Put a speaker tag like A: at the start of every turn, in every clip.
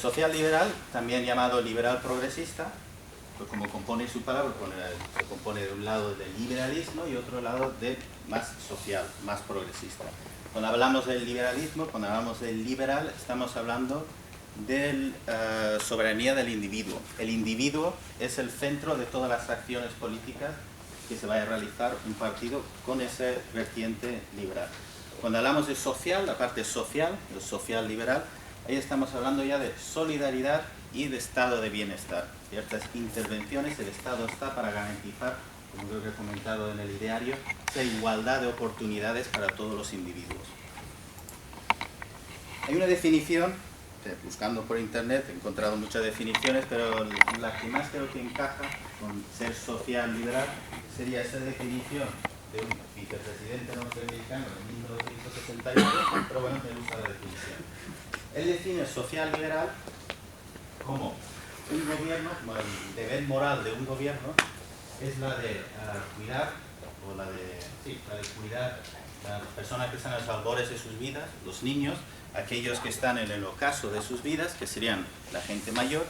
A: Social liberal, también llamado liberal progresista, pues como compone su palabra, se compone de un lado del liberalismo y otro lado de más social, más progresista. Cuando hablamos del liberalismo, cuando hablamos del liberal, estamos hablando de soberanía del individuo. El individuo es el centro de todas las acciones políticas que se vaya a realizar un partido con ese vertiente liberal. Cuando hablamos de social, la parte social, el social liberal, ahí estamos hablando ya de solidaridad y de estado de bienestar. Ciertas intervenciones, el Estado está para garantizar, como creo que he comentado en el ideario, esa igualdad de oportunidades para todos los individuos. Hay una definición, buscando por internet he encontrado muchas definiciones, pero la que más creo que encaja con ser social liberal sería esa definición de un vicepresidente norteamericano de 1968, pero bueno, me gusta la definición. Él define social liberal como un gobierno, como el deber moral de un gobierno es la de cuidar, o la de cuidar las personas que están a los albores de sus vidas, los niños, aquellos que están en el ocaso de sus vidas, que serían la gente mayor,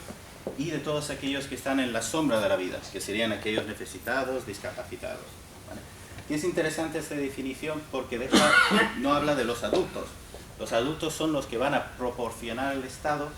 A: y de todos aquellos que están en la sombra de la vida, que serían aquellos necesitados, discapacitados. ¿Vale? Y es interesante esta definición porque no habla de los adultos. Los adultos son los que van a proporcionar al Estado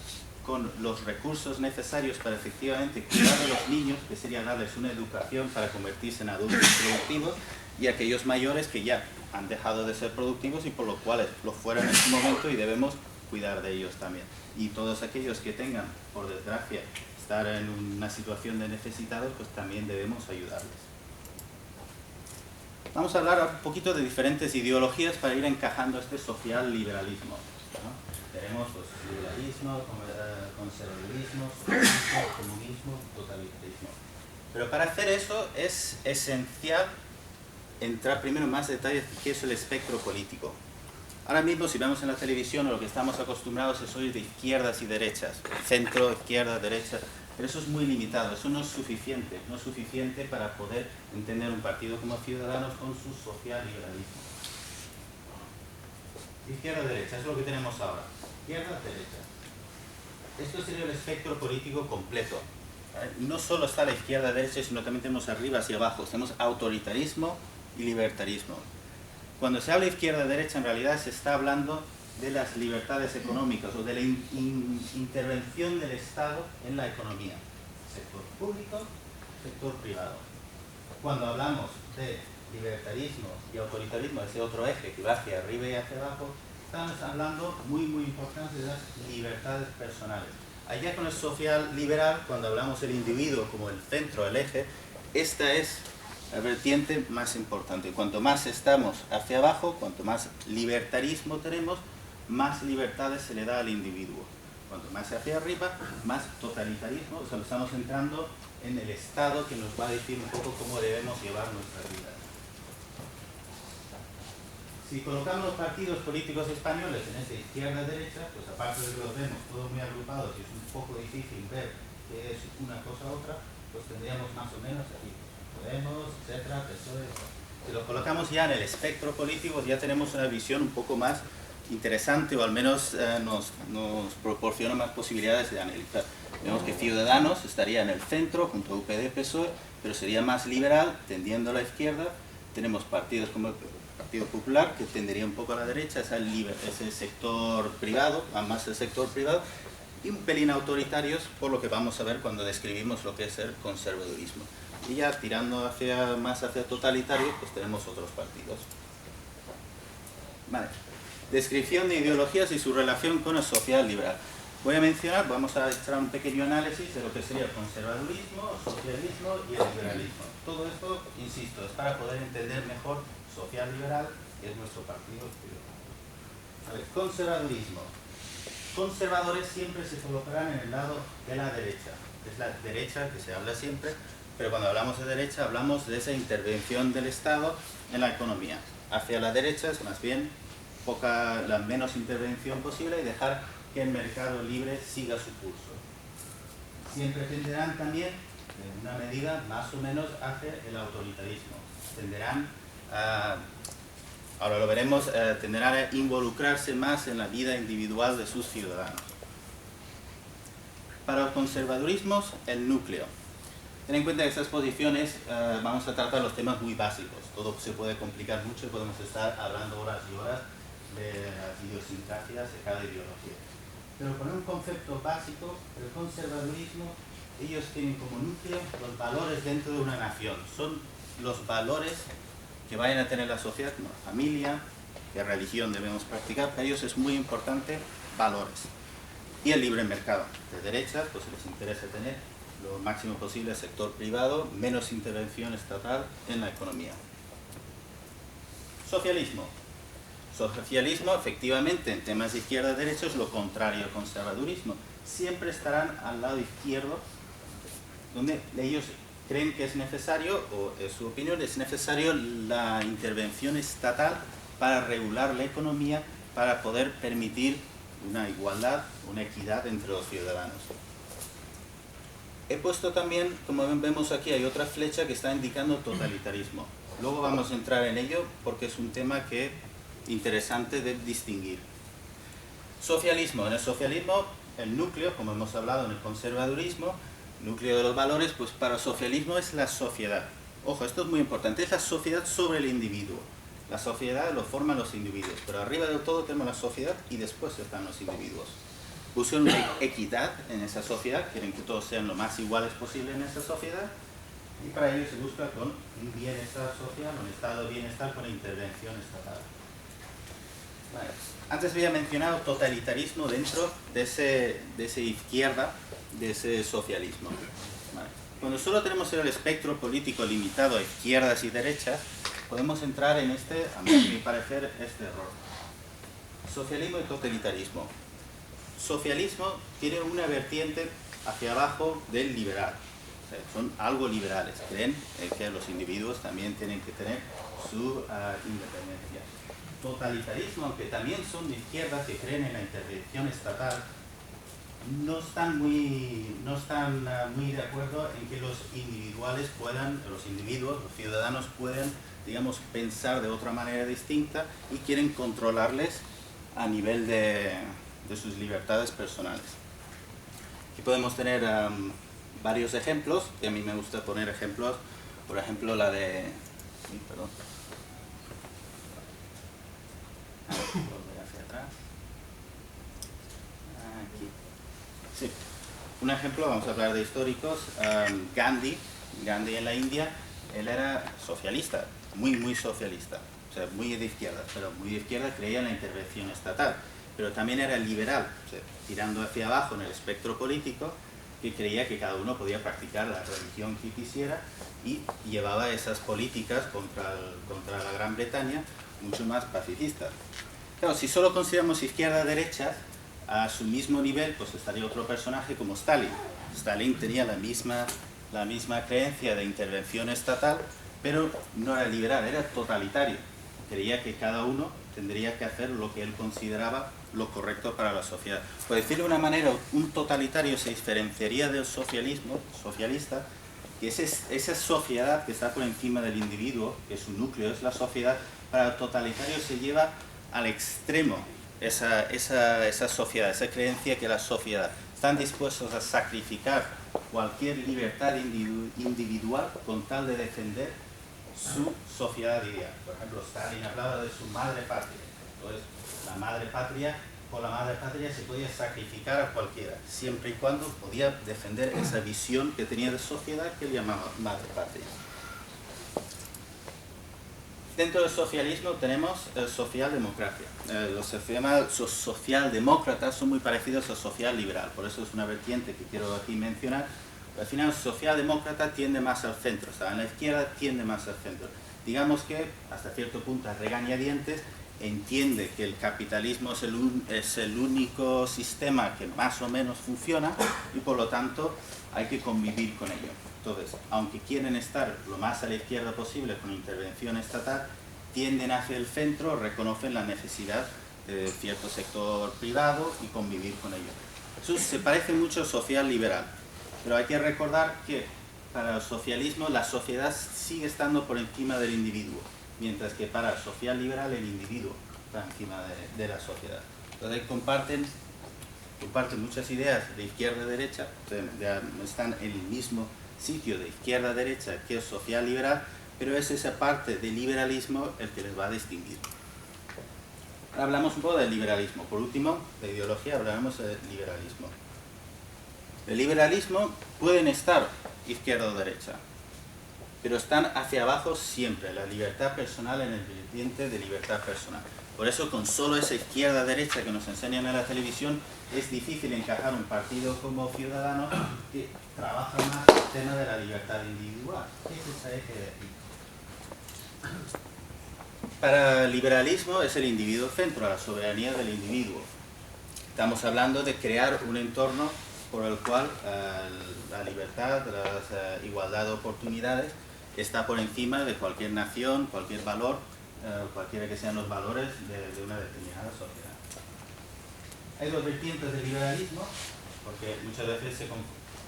A: con los recursos necesarios para efectivamente cuidar de los niños, que sería darles una educación para convertirse en adultos productivos, y aquellos mayores que ya han dejado de ser productivos y por lo cual lo fueron en su momento y debemos cuidar de ellos también. Y todos aquellos que tengan, por desgracia, estar en una situación de necesitados, pues también debemos ayudarles. Vamos a hablar un poquito de diferentes ideologías para ir encajando este social liberalismo, ¿no? Tenemos pues, liberalismo, conservadurismo, socialismo, comunismo, totalitarismo. Pero para hacer eso es esencial entrar primero en más detalles de qué es el espectro político. Ahora mismo, si vemos en la televisión, lo que estamos acostumbrados es oír de izquierdas y derechas, centro, izquierda, derecha, pero eso es muy limitado, eso no es suficiente, no es suficiente para poder entender un partido como Ciudadanos con su social liberalismo. Izquierda-derecha, es lo que tenemos ahora. Izquierda-derecha. Esto sería el espectro político completo. No solo está la izquierda-derecha, sino también tenemos arriba hacia abajo. Tenemos autoritarismo y libertarismo. Cuando se habla de izquierda-derecha, en realidad se está hablando de las libertades económicas o de la intervención del Estado en la economía. Sector público, sector privado. Cuando hablamos de libertarismo y autoritarismo, ese otro eje que va hacia arriba y hacia abajo, estamos hablando muy importante de las libertades personales. Allá con el social liberal, cuando hablamos del individuo como el centro, el eje, esta es la vertiente más importante. Cuanto más estamos hacia abajo, cuanto más libertarismo tenemos, más libertades se le da al individuo. Cuanto más hacia arriba, más totalitarismo, o sea, estamos entrando en el Estado que nos va a decir un poco cómo debemos llevar nuestra vida. Si colocamos los partidos políticos españoles en esta izquierda-derecha, pues aparte de que los vemos todos muy agrupados y es un poco difícil ver qué es una cosa u otra, pues tendríamos más o menos aquí Podemos, etcétera, PSOE. Si los colocamos ya en el espectro político, ya tenemos una visión un poco más interesante, o al menos nos proporciona más posibilidades de analizar. Vemos que Ciudadanos estaría en el centro junto a UPD, PSOE, pero sería más liberal, tendiendo a la izquierda. Tenemos partidos como el Partido Popular, que tendería un poco a la derecha, es el sector privado, más el sector privado, y un pelín autoritarios, por lo que vamos a ver cuando describimos lo que es el conservadurismo. Y ya tirando más hacia totalitario, pues tenemos otros partidos. Vale. Descripción de ideologías y su relación con el social liberal. Voy a mencionar, vamos a echar un pequeño análisis de lo que sería el conservadurismo, socialismo y el liberalismo. Todo esto, insisto, es para poder entender mejor social liberal, que es nuestro partido. Vale. Conservadurismo. Conservadores siempre se colocarán en el lado de la derecha. Es la derecha que se habla siempre, pero cuando hablamos de derecha hablamos de esa intervención del Estado en la economía. Hacia la derecha es más bien la menos intervención posible y dejar que el mercado libre siga su curso. Siempre tenderán también, en una medida más o menos, hacia el autoritarismo. Tenderán a, ahora lo veremos, tenderán a involucrarse más en la vida individual de sus ciudadanos. Para el conservadurismo, el núcleo. Ten en cuenta que estas posiciones vamos a tratar los temas muy básicos. Todo se puede complicar mucho y podemos estar hablando horas y horas de las idiosincrasias de cada ideología. Pero con un concepto básico, el conservadurismo, ellos tienen como núcleo los valores dentro de una nación. Son los valores que vayan a tener la sociedad, como la familia, qué religión debemos practicar. Para ellos es muy importante valores. Y el libre mercado. De derechas, pues les interesa tener lo máximo posible el sector privado, menos intervención estatal en la economía. Socialismo. Socialismo, efectivamente, en temas de izquierda-derecha es lo contrario al conservadurismo. Siempre estarán al lado izquierdo, donde ellos creen que es necesario, o en su opinión, es necesario la intervención estatal para regular la economía, para poder permitir una igualdad, una equidad entre los ciudadanos. He puesto también, como vemos aquí, hay otra flecha que está indicando totalitarismo. Luego vamos a entrar en ello porque es un tema que interesante de distinguir. Socialismo. En el socialismo, el núcleo, como hemos hablado en el conservadurismo, núcleo de los valores, pues para el socialismo es la sociedad. Ojo, esto es muy importante, es la sociedad sobre el individuo. La sociedad lo forman los individuos, pero arriba del todo tenemos la sociedad y después están los individuos. Buscan una equidad en esa sociedad, quieren que todos sean lo más iguales posible en esa sociedad, y para ello se busca con un bienestar social, un estado de bienestar con intervención estatal. Vale. Antes había mencionado totalitarismo dentro de ese izquierda, de ese socialismo. Vale. Cuando solo tenemos el espectro político limitado a izquierdas y derechas, podemos entrar en a mi parecer, este error. Socialismo y totalitarismo. Socialismo tiene una vertiente hacia abajo del liberal. O sea, son algo liberales. Creen que los individuos también tienen que tener su independencia. Totalitarismo, aunque también son de izquierda, que creen en la intervención estatal, no están muy de acuerdo en que los individuos, los ciudadanos puedan, digamos, pensar de otra manera distinta y quieren controlarles a nivel de sus libertades personales. Aquí podemos tener varios ejemplos, que a mí me gusta poner ejemplos, por ejemplo la de... perdón. Volver hacia atrás. Aquí. Sí. Un ejemplo, vamos a hablar de históricos. Gandhi en la India, él era socialista, muy socialista, o sea, muy de izquierda, pero muy de izquierda, creía en la intervención estatal, pero también era liberal, o sea, tirando hacia abajo en el espectro político, que creía que cada uno podía practicar la religión que quisiera y llevaba esas políticas contra la Gran Bretaña mucho más pacifistas. Claro, si solo consideramos izquierda-derecha, a su mismo nivel pues estaría otro personaje como Stalin. Stalin tenía la misma creencia de intervención estatal, pero no era liberal, era totalitario. Creía que cada uno tendría que hacer lo que él consideraba lo correcto para la sociedad. Por decirlo de una manera, un totalitario se diferenciaría del socialista, que es esa sociedad que está por encima del individuo, que su núcleo es la sociedad. Para el totalitario se lleva al extremo esa sociedad, esa creencia que la sociedad están dispuestos a sacrificar cualquier libertad individual con tal de defender su sociedad ideal. Por ejemplo, Stalin hablaba de su madre patria. Entonces, por la madre patria se podía sacrificar a cualquiera, siempre y cuando podía defender esa visión que tenía de sociedad que él llamaba madre patria. Dentro del socialismo tenemos socialdemocracia. Los socialdemócratas son muy parecidos al social-liberal, por eso es una vertiente que quiero aquí mencionar. Al final, el socialdemócrata tiende más al centro, o sea, en la izquierda tiende más al centro. Digamos que, hasta cierto punto, a regañadientes, entiende que el capitalismo es el único sistema que más o menos funciona y, por lo tanto, hay que convivir con ello. Entonces, aunque quieren estar lo más a la izquierda posible con intervención estatal, tienden hacia el centro, reconocen la necesidad de cierto sector privado y convivir con ello. Eso se parece mucho al social-liberal, pero hay que recordar que para el socialismo la sociedad sigue estando por encima del individuo, mientras que para el social-liberal el individuo está encima de la sociedad. Entonces comparten comparten muchas ideas de izquierda a derecha, no están en el mismo sitio de izquierda a derecha que es social liberal, pero es esa parte del liberalismo el que les va a distinguir. Hablamos un poco del liberalismo. Por último, de ideología, hablaremos del liberalismo. El liberalismo pueden estar izquierda o derecha, pero están hacia abajo siempre, la libertad personal en el vertiente de libertad personal. Por eso, con solo esa izquierda-derecha que nos enseñan en la televisión, es difícil encajar un partido como Ciudadanos que trabaja más el tema de la libertad individual. ¿Qué es esa eje de aquí? Para el liberalismo es el individuo centro, la soberanía del individuo. Estamos hablando de crear un entorno por el cual la libertad, la igualdad de oportunidades está por encima de cualquier nación, cualquier valor, cualquiera que sean los valores de una determinada sociedad. Hay dos vertientes del liberalismo, porque muchas veces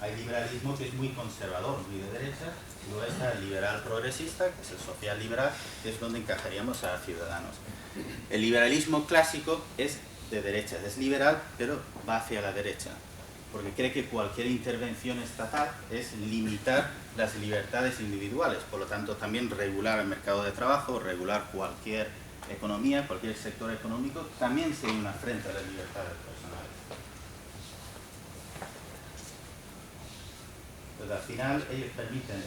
A: hay liberalismo que es muy conservador, muy de derecha, y luego está el liberal progresista, que es el social liberal, que es donde encajaríamos a Ciudadanos. El liberalismo clásico es de derecha, es liberal, pero va hacia la derecha, porque cree que cualquier intervención estatal es limitar las libertades individuales, por lo tanto también regular el mercado de trabajo, regular cualquier economía, cualquier sector económico, también sería una afrenta a las libertades personales. Pues al final ellos permiten,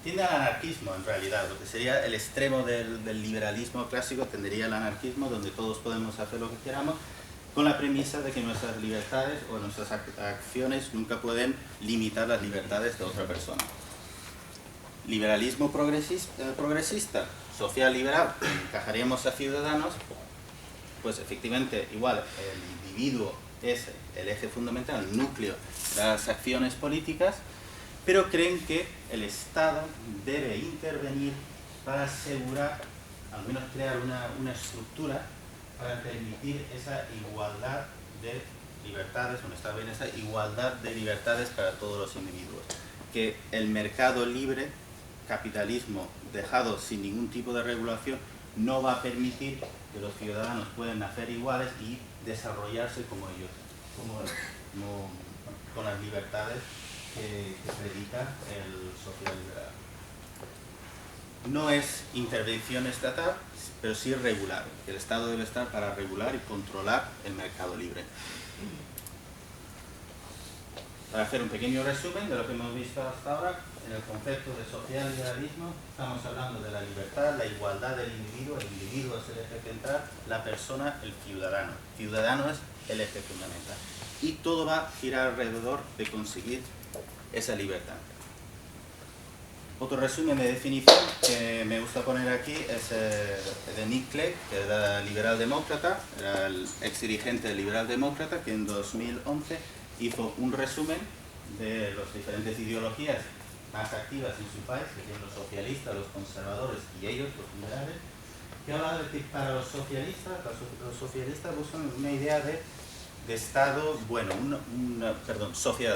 A: tiende al anarquismo en realidad, lo que sería el extremo del liberalismo clásico tendría al anarquismo, donde todos podemos hacer lo que queramos, con la premisa de que nuestras libertades o nuestras acciones nunca pueden limitar las libertades de otra persona. Liberalismo progresista, social liberal, encajaríamos a Ciudadanos, pues efectivamente igual el individuo es el eje fundamental, el núcleo de las acciones políticas, pero creen que el Estado debe intervenir para asegurar, al menos crear una estructura para permitir esa igualdad de libertades, esa igualdad de libertades para todos los individuos. Que el mercado libre, capitalismo dejado sin ningún tipo de regulación, no va a permitir que los ciudadanos puedan nacer iguales y desarrollarse como ellos, con las libertades que predica el social liberal. No es intervención estatal, pero sí regular. El Estado debe estar para regular y controlar el mercado libre. Para hacer un pequeño resumen de lo que hemos visto hasta ahora, en el concepto de social liberalismo estamos hablando de la libertad, la igualdad del individuo. El individuo es el eje central, la persona, el ciudadano. El ciudadano es el eje fundamental. Y todo va a girar alrededor de conseguir esa libertad. Otro resumen de definición que me gusta poner aquí es de Nick Clegg, que era liberal demócrata, era el ex dirigente del liberal demócrata, que en 2011 hizo un resumen de las diferentes ideologías más activas en su país, que tienen los socialistas, los conservadores y ellos, los liberales, que habla de que para los socialistas buscan una idea de Estado bueno,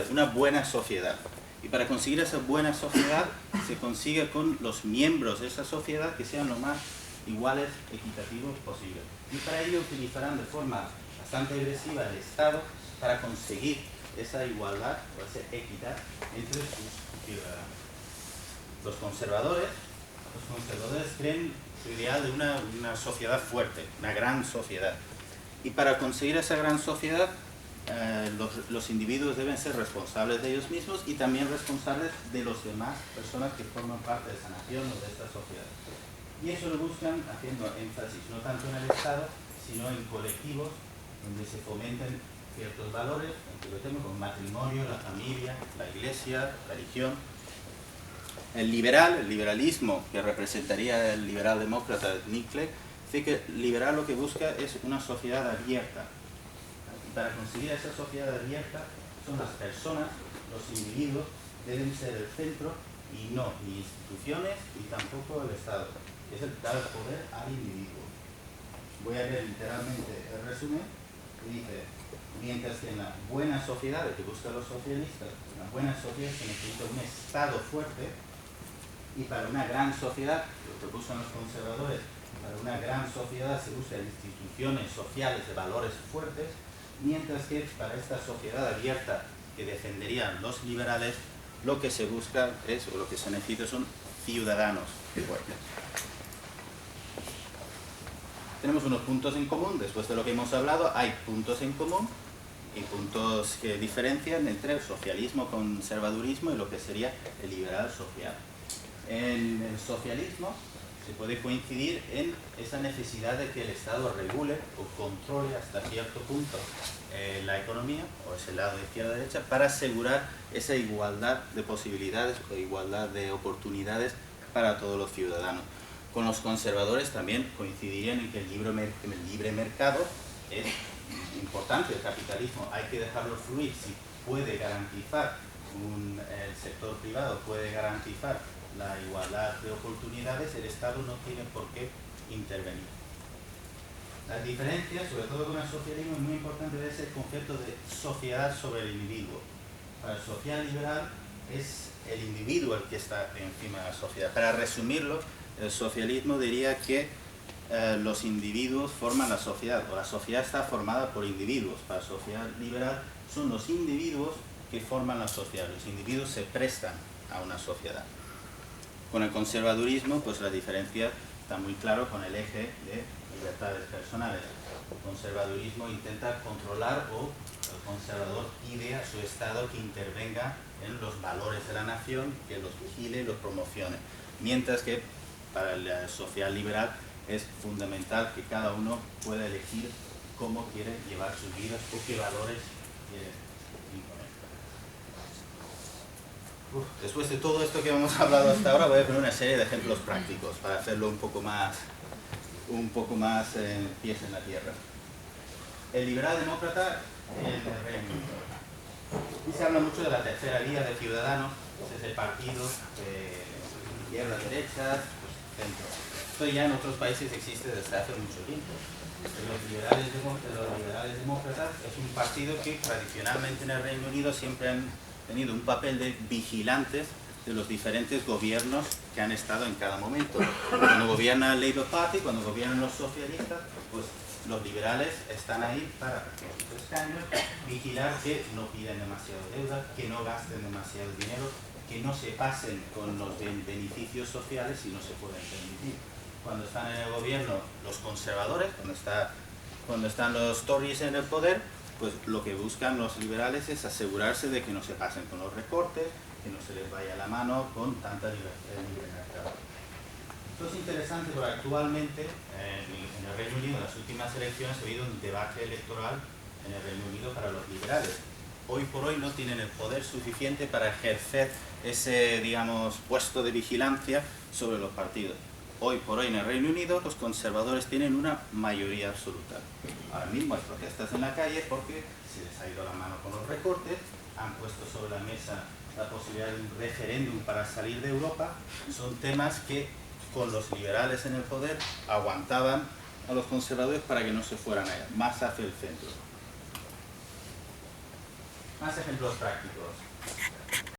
A: una buena sociedad. Y para conseguir esa buena sociedad se consigue con los miembros de esa sociedad que sean lo más iguales, equitativos posible. Y para ello utilizarán de forma bastante agresiva el Estado para conseguir esa igualdad o esa equidad entre sus ciudadanos. Los conservadores creen su ideal de una sociedad fuerte, una gran sociedad. Y para conseguir esa gran sociedad, los individuos deben ser responsables de ellos mismos y también responsables de las demás personas que forman parte de esa nación o de esta sociedad. Y eso lo buscan haciendo énfasis no tanto en el Estado, sino en colectivos donde se fomenten ciertos valores, como el matrimonio, la familia, la iglesia, la religión. El liberalismo, que representaría el liberal demócrata Nick Clegg, dice que el liberal lo que busca es una sociedad abierta. Para conseguir esa sociedad abierta, son las personas, los individuos, deben ser el centro y no ni instituciones ni tampoco el Estado. Es el dar poder al individuo. Voy a leer literalmente el resumen que dice: mientras que en la buena sociedad, que buscan los socialistas, una buena sociedad se necesita un Estado fuerte, y para una gran sociedad, lo que buscan los conservadores, para una gran sociedad se buscan instituciones sociales de valores fuertes. mientras que para esta sociedad abierta que defenderían los liberales, lo que se busca es, o lo que se necesita son ciudadanos fuertes. Tenemos unos puntos en común, después de lo que hemos hablado, hay puntos en común y puntos que diferencian entre el socialismo, conservadurismo y lo que sería el liberal social. En el socialismo se puede coincidir en esa necesidad de que el Estado regule o controle hasta cierto punto la economía, o ese lado de izquierda-derecha, para asegurar esa igualdad de posibilidades o igualdad de oportunidades para todos los ciudadanos. Con los conservadores también coincidirían en que el libre mercado es importante, el capitalismo hay que dejarlo fluir. Si puede garantizar, el sector privado puede garantizar la igualdad de oportunidades, el Estado no tiene por qué intervenir. La diferencia, sobre todo con el socialismo, es muy importante, es el concepto de sociedad sobre el individuo. Para el social liberal es el individuo el que está encima de la sociedad. Para resumirlo, el socialismo diría que los individuos forman la sociedad, o la sociedad está formada por individuos. Para la sociedad liberal son los individuos que forman la sociedad. Los individuos se prestan a una sociedad. Con el conservadurismo, pues la diferencia está muy claro con el eje de libertades personales. El conservadurismo intenta controlar, o el conservador pide a su Estado que intervenga en los valores de la nación, que los vigile y los promocione. Mientras que para el social liberal es fundamental que cada uno pueda elegir cómo quiere llevar sus vidas o qué valores quiere imponer. Después de todo esto que hemos hablado hasta ahora, voy a poner una serie de ejemplos prácticos para hacerlo un poco más pies en la tierra. El liberal demócrata en el Reino Unido. Y se habla mucho de la tercera vía de Ciudadanos, es el partido de izquierda, derecha, centro. Esto ya en otros países existe desde hace mucho tiempo. Los liberales demócratas es un partido que tradicionalmente en el Reino Unido siempre han tenido un papel de vigilantes de los diferentes gobiernos que han estado en cada momento. Cuando gobierna el Labour Party, cuando gobiernan los socialistas, pues los liberales están ahí para, con sus escaños, vigilar que no pidan demasiado deuda, que no gasten demasiado dinero, que no se pasen con los beneficios sociales si no se pueden permitir. Cuando están en el gobierno los conservadores, cuando están los Tories en el poder, pues lo que buscan los liberales es asegurarse de que no se pasen con los recortes, que no se les vaya la mano con tanta libertad de libre mercado. Esto es interesante porque actualmente en el Reino Unido, en las últimas elecciones, ha habido un debate electoral en el Reino Unido para los liberales. Hoy por hoy no tienen el poder suficiente para ejercer ese, digamos, puesto de vigilancia sobre los partidos. Hoy por hoy en el Reino Unido los conservadores tienen una mayoría absoluta. Ahora mismo hay protestas en la calle porque se les ha ido la mano con los recortes, han puesto sobre la mesa la posibilidad de un referéndum para salir de Europa. Son temas que con los liberales en el poder aguantaban a los conservadores para que no se fueran allá, más hacia el centro. Más ejemplos prácticos.